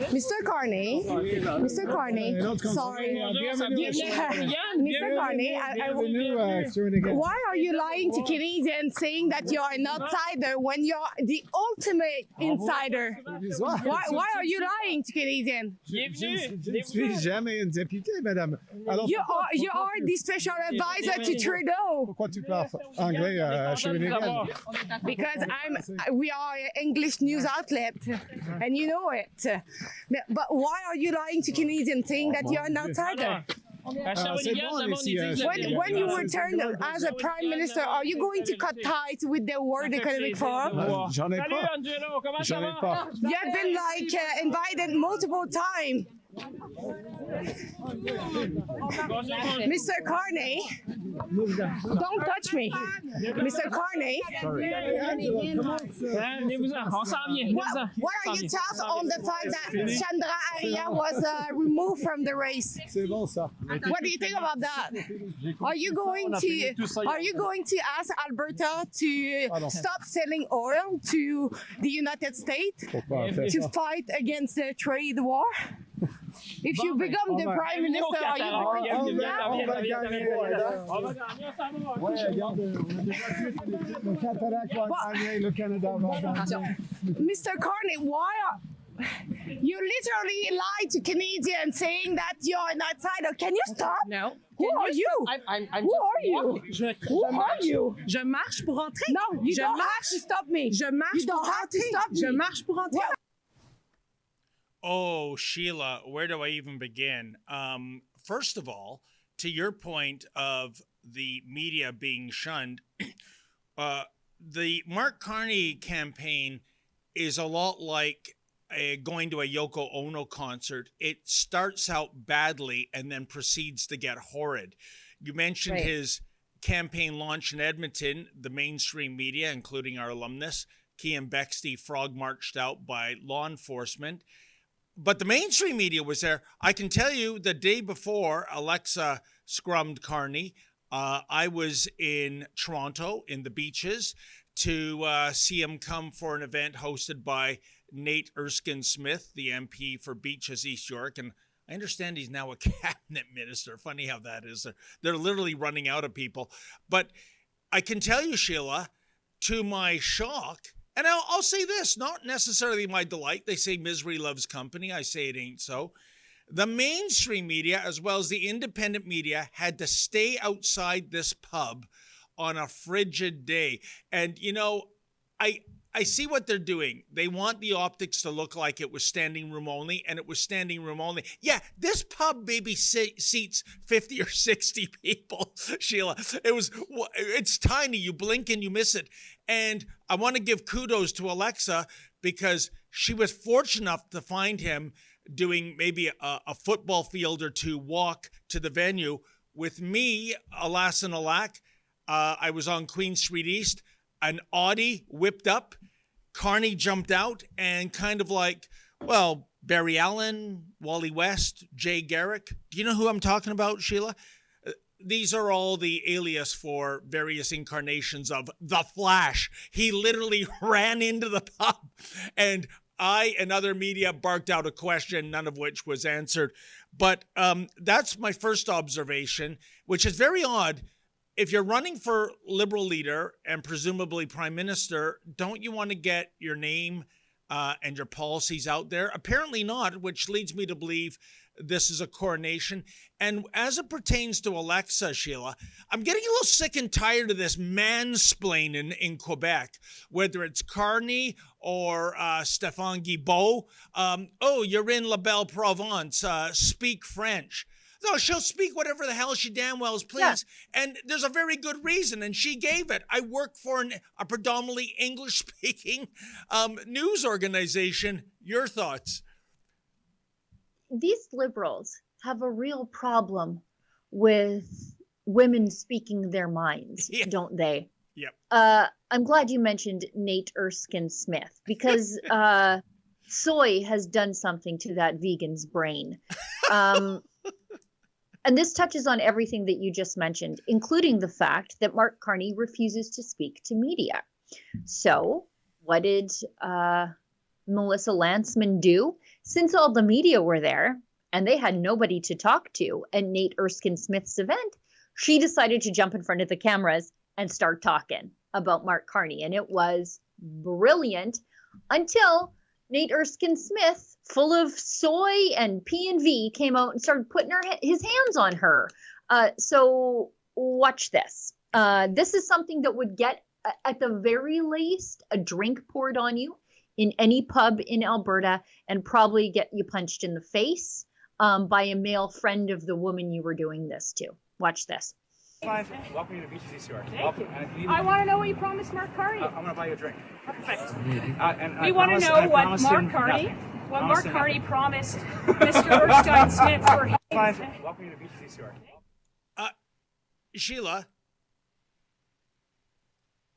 Mr. Carney, sorry. Mr. Carney, why are you lying to Canadians saying that you're an outsider when you're the ultimate insider? Why are you lying to Canadians? Je ne suis jamais une députée, madame. Alors, You are the special advisor to Trudeau. pourquoi tu parles anglais chevalier? Because we are an English news outlet, and you know it. But why are you lying to Canadians saying that you're an outsider? When you return as a prime minister, are you going to cut ties with the World Economic Forum? J'en ai pas. J'en ai pas. You have been invited multiple times. Mr. Carney, don't touch me. Mr. Carney, what are your thoughts on the fact that Chandra Arya was removed from the race? C'est bon ça. What do you think about that? Are you going to ask Alberta to stop selling oil to the United States to fight against the trade war? If you become the prime minister, are you going to do that? Mr. Carney, why are you literally lied to Canadians saying that you're an outsider? Can you stop? No. Who are you? Who are you? Who are you? Je marche pour entrer. No, you don't have to stop me. Je marche You don't have to stop me. Je marche pour entrer. Oh, Sheila, where do I even begin? First of all, to your point of the media being shunned, the Mark Carney campaign is a lot like going to a Yoko Ono concert. It starts out badly and then proceeds to get horrid. You mentioned his campaign launch in Edmonton. The mainstream media, including our alumnus, Kian Bexley, frog marched out by law enforcement. But the mainstream media was there. I can tell you the day before Alexa scrummed Carney, I was in Toronto in the beaches to see him come for an event hosted by Nate Erskine-Smith, the MP for Beaches, East York. And I understand he's now a cabinet minister. Funny how that is. They're literally running out of people. But I can tell you, Sheila, to my shock, and I'll say this, not necessarily my delight. They say misery loves company. I say it ain't so. The mainstream media, as well as the independent media, had to stay outside this pub on a frigid day. And, you know, I see what they're doing. They want the optics to look like it was standing room only, and it was standing room only. Yeah, this pub maybe seats 50 or 60 people, Sheila. It's tiny. You blink and you miss it. And I want to give kudos to Alexa because she was fortunate enough to find him doing maybe a football field or two walk to the venue. With me, alas and alack, I was on Queen Street East. An Audi whipped up. Carney jumped out and kind of like, well, Barry Allen, Wally West, Jay Garrick. Do you know who I'm talking about, Sheila? These are all the alias for various incarnations of The Flash. He literally ran into the pub, and I and other media barked out a question, none of which was answered. But that's my first observation, which is very odd. If you're running for Liberal leader and presumably prime minister, don't you want to get your name and your policies out there? Apparently not, which leads me to believe this is a coronation. And as it pertains to Alexa, Sheila, I'm getting a little sick and tired of this mansplaining in Quebec, whether it's Carney or Stéphane Guilbeault. Oh, you're in La Belle Provence. Speak French. No, she'll speak whatever the hell she damn well please. Yeah. And there's a very good reason, and she gave it. I work for a predominantly English-speaking news organization. Your thoughts? These Liberals have a real problem with women speaking their minds, don't they? Yep. I'm glad you mentioned Nate Erskine-Smith, because soy has done something to that vegan's brain. And this touches on everything that you just mentioned, including the fact that Mark Carney refuses to speak to media. So what did Melissa Lantsman do? Since all the media were there and they had nobody to talk to at Nate Erskine-Smith's event, she decided to jump in front of the cameras and start talking about Mark Carney. And it was brilliant until Nate Erskine-Smith, full of soy and P&V, came out and started putting his hands on her. So watch this. This is something that would get, at the very least, a drink poured on you in any pub in Alberta and probably get you punched in the face by a male friend of the woman you were doing this to. Watch this. Welcome to the Beaches East York. Thank you. I want to know what you promised Mark Carney. I'm going to buy you a drink. Perfect. We want to know what Mark Carney promised Mr. Erskine-Smith for him. Welcome to the Beaches East York. Sheila.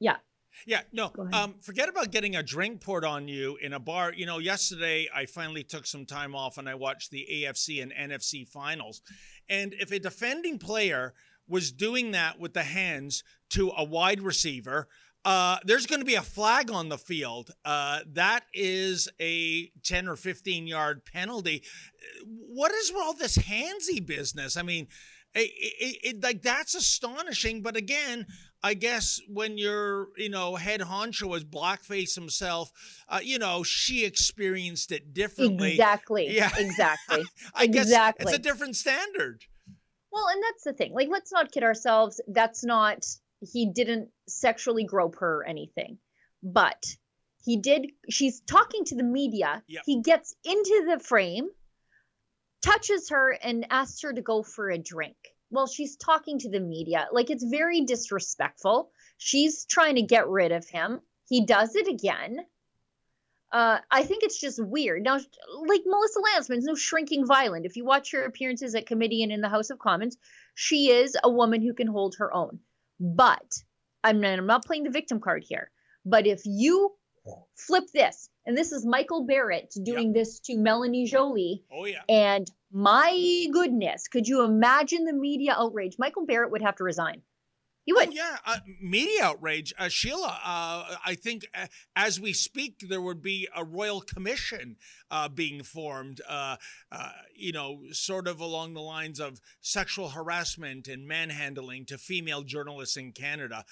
Yeah. Yeah, no, forget about getting a drink poured on you in a bar. You know, yesterday I finally took some time off and I watched the AFC and NFC finals. And if a defending player was doing that with the hands to a wide receiver, there's going to be a flag on the field. That is a 10 or 15-yard penalty. What is all this handsy business? I mean, like that's astonishing. But again, I guess when your head honcho is blackface himself, she experienced it differently. Exactly. Yeah. Exactly. I guess exactly. it's a different standard. Well, and that's the thing. Like, let's not kid ourselves. He didn't sexually grope her or anything, but he did. She's talking to the media. Yep. He gets into the frame, touches her, and asks her to go for a drink. Well, she's talking to the media. Like, it's very disrespectful. She's trying to get rid of him. He does it again. I think it's just weird. Now, like Melissa Lantsman's no shrinking violet. If you watch her appearances at committee and in the House of Commons, she is a woman who can hold her own. But I'm not playing the victim card here. But if you flip this, and this is Michael Barrett doing this to Melanie Joly. Oh, yeah. And my goodness, could you imagine the media outrage? Michael Barrett would have to resign. He would. Oh, yeah. Media outrage. Sheila, I think as we speak, there would be a royal commission being formed, sort of along the lines of sexual harassment and manhandling to female journalists in Canada.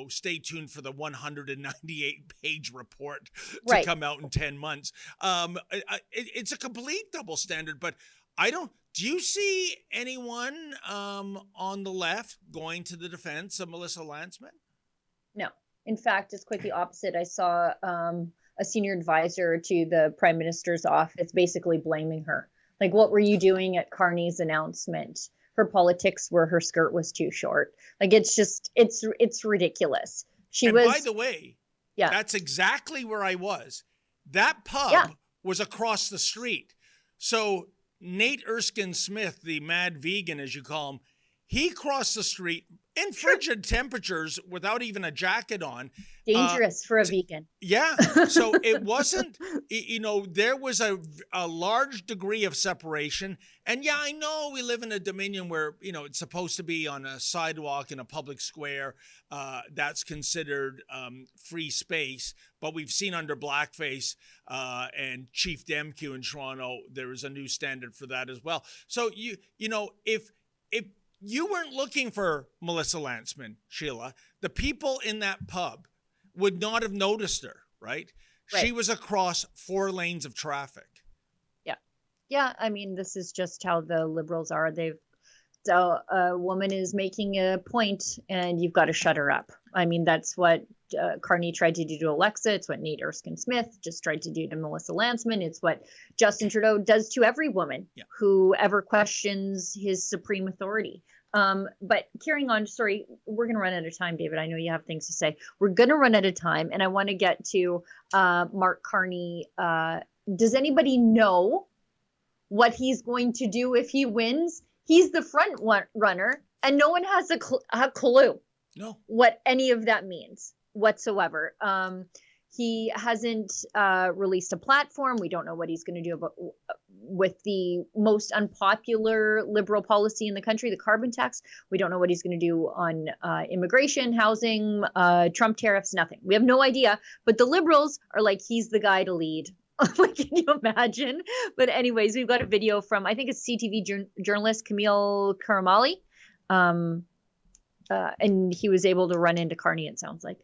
Stay tuned for the 198-page report to come out in 10 months. It's a complete double standard, but do you see anyone on the left going to the defense of Melissa Lantsman? No. In fact, it's quite the opposite. I saw a senior advisor to the Prime Minister's office basically blaming her. Like, what were you doing at Carney's announcement? Her politics were her skirt was too short. Like, it's just, it's ridiculous. By the way, that's exactly where I was. That pub was across the street. So Nate Erskine-Smith, the mad vegan, as you call him, he crossed the street in frigid temperatures without even a jacket on. Dangerous for a vegan. Yeah. So it wasn't, there was a large degree of separation. And yeah, I know we live in a dominion where, it's supposed to be on a sidewalk in a public square. That's considered free space. But we've seen under blackface and Chief Demke in Toronto, there is a new standard for that as well. So, if you weren't looking for Melissa Lantsman, Sheila, the people in that pub would not have noticed her, right? She was across 4 lanes of traffic. Yeah. Yeah. I mean, this is just how the Liberals are. So a woman is making a point and you've got to shut her up. I mean, that's what Carney tried to do to Alexa. It's what Nate Erskine-Smith just tried to do to Melissa Lantsman. It's what Justin Trudeau does to every woman who ever questions his supreme authority. But carrying on, sorry, we're going to run out of time, David. I know you have things to say. We're going to run out of time, and I want to get to Mark Carney. Does anybody know what he's going to do if he wins? He's the front runner, and no one has a clue what any of that means whatsoever. He hasn't released a platform. We don't know what he's going to do with the most unpopular Liberal policy in the country, the carbon tax. We don't know what he's going to do on immigration, housing, Trump tariffs, nothing. We have no idea. But the Liberals are like, he's the guy to lead Like, can you imagine? But anyways, we've got a video from, I think it's CTV journalist Camille Karamali. And he was able to run into Carney, it sounds like.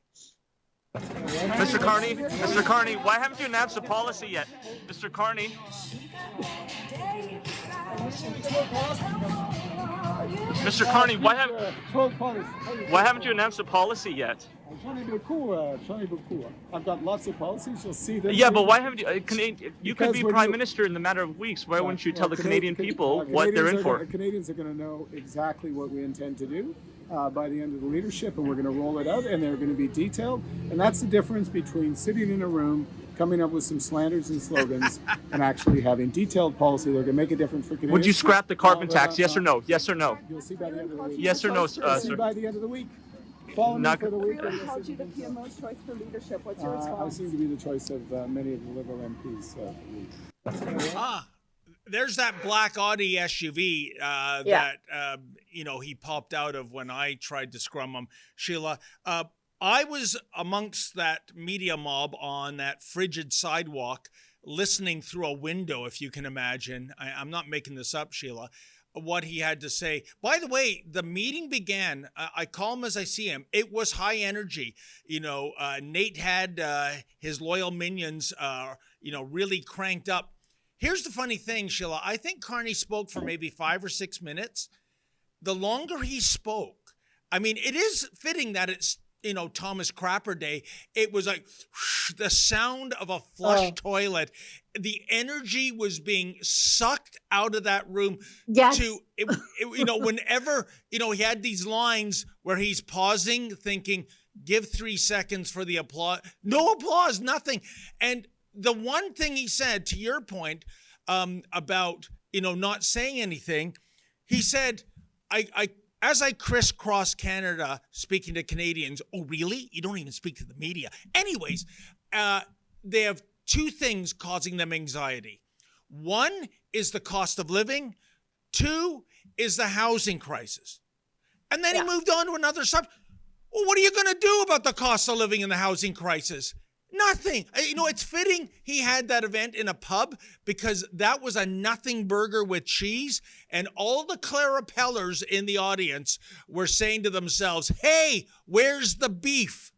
Mr. Carney, why haven't you announced a policy yet? Mr. Carney. Mr. Carney, why haven't you announced a policy yet? I've got lots of policies. You'll see them. Yeah, but why haven't you? You could be prime minister in the matter of weeks. Why wouldn't you tell the Canadian people what they're in for? Canadians are going to know exactly what we intend to do by the end of the leadership, and we're going to roll it out, and they're going to be detailed. And that's the difference between sitting in a room, coming up with some slanders and slogans, and actually having detailed policy. They're going to make a difference for Canadians. Would you scrap the carbon tax? Yes or no? Yes or no? You'll see by the end of the week. Yes or no, You'll sir? see by the end of the week. Follow me for the week. Really called you the PMO's choice for leadership. What's your I response? seem to be the choice of many of the Liberal MPs. There's that black Audi SUV that he popped out of when I tried to scrum him, Sheila. I was amongst that media mob on that frigid sidewalk, listening through a window, if you can imagine. I'm not making this up, Sheila. What he had to say. By the way, the meeting began. I call him as I see him. It was high energy. Nate had his loyal minions, really cranked up. Here's the funny thing, Sheila. I think Carney spoke for maybe 5 or 6 minutes. The longer he spoke, I mean, it is fitting that it's Thomas Crapper Day. It was like the sound of a flush toilet. The energy was being sucked out of that room. Yes. Whenever, he had these lines where he's pausing, thinking, give 3 seconds for the applause. No applause, nothing. And the one thing he said, to your point, about, not saying anything, he said, as I crisscross Canada speaking to Canadians, oh, really? You don't even speak to the media. Anyways, they have 2 things causing them anxiety. 1 is the cost of living. 2 is the housing crisis. And then he moved on to another subject. Well, what are you going to do about the cost of living and the housing crisis? Nothing. It's fitting he had that event in a pub because that was a nothing burger with cheese. And all the Clarapellers in the audience were saying to themselves, hey, where's the beef?